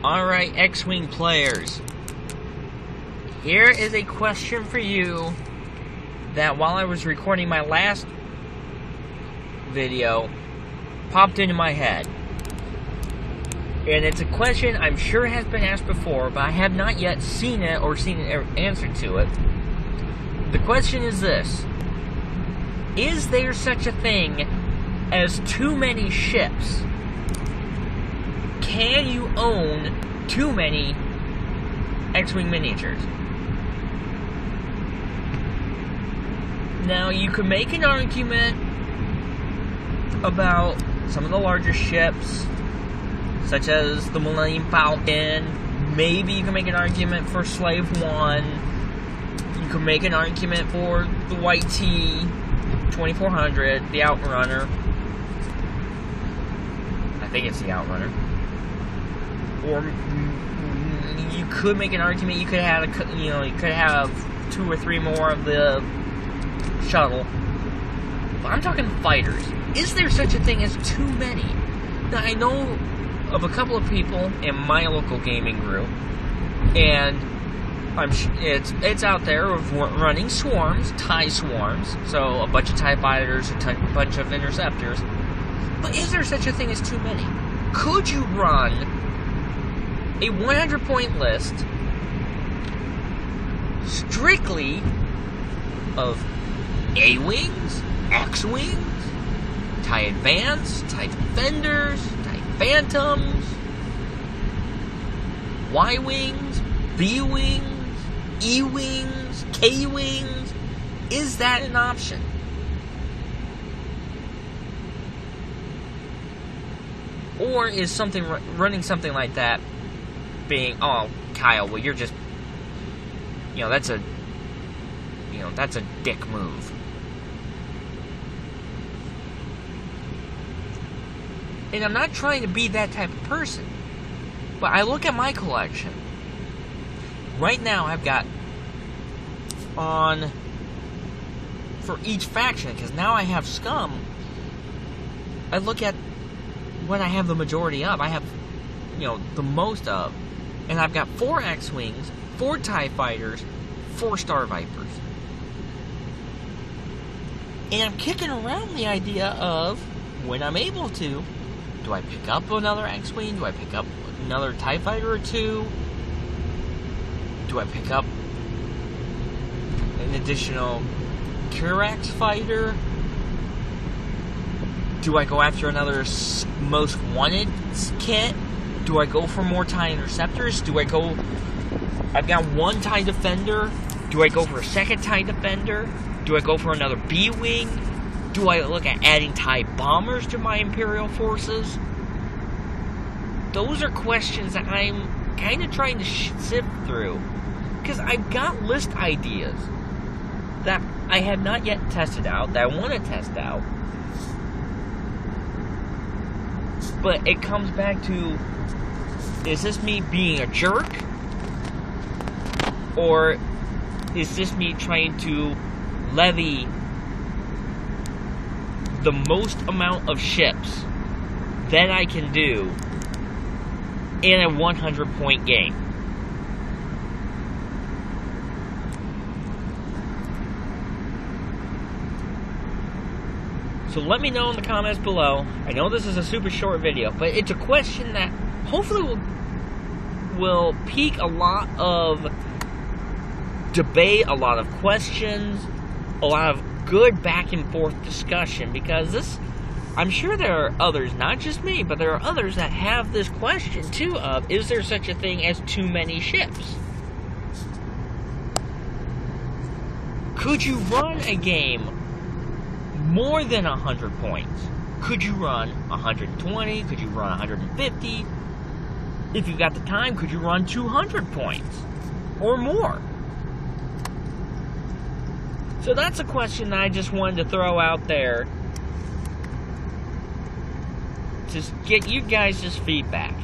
Alright, X-Wing players. Here is a question for you that while I was recording my last video, popped into my head. And it's a question I'm sure has been asked before, but I have not yet seen it or seen an answer to it. The question is this: is there such a thing as too many ships? Can you own too many X-Wing miniatures? Now, you could make an argument about some of the larger ships, such as the Millennium Falcon. Maybe you can make an argument for Slave One. You could make an argument for the YT 2400, the Outrunner. I think it's the Outrunner. Or you could make an argument. You could have 2 or 3 more of the shuttle. But I'm talking fighters. Is there such a thing as too many? Now, I know of a couple of people in my local gaming group, and it's out there of running swarms, TIE swarms, so a bunch of TIE fighters, a bunch of interceptors. But is there such a thing as too many? Could you run a 100-point list strictly of A-Wings, X-Wings, TIE Advance, TIE Defenders, TIE Phantoms, Y-Wings, B-Wings, E-Wings, K-Wings? Is that an option? Or is running something like that being, oh, Kyle, well, you're just, that's a dick move. And I'm not trying to be that type of person, but I look at my collection. Right now, I've got for each faction, because now I have Scum, I look at what I have the majority of. I have, the most of. And I've got 4 X-Wings, 4 TIE Fighters, 4 Star Vipers. And I'm kicking around the idea of, when I'm able to, do I pick up another X-Wing? Do I pick up another TIE Fighter or 2? Do I pick up an additional Kirax fighter? Do I go after another Most Wanted kit? Do I go for more TIE Interceptors? I've got 1 TIE Defender. Do I go for a second TIE Defender? Do I go for another B-Wing? Do I look at adding TIE Bombers to my Imperial forces? Those are questions that I'm kind of trying to sift through. Because I've got list ideas that I have not yet tested out, that I want to test out. But it comes back to, is this me being a jerk? Or is this me trying to levy the most amount of ships that I can do in a 100-point game? So let me know in the comments below. I know this is a super short video, but it's a question that hopefully will pique a lot of debate, a lot of questions, a lot of good back and forth discussion, because I'm sure there are others, not just me, but there are others that have this question too of, is there such a thing as too many ships? Could you run a game more than 100 points? Could you run 120? Could you run 150? If you've got the time, could you run 200 points? Or more? So that's a question that I just wanted to throw out there to get you guys' feedback.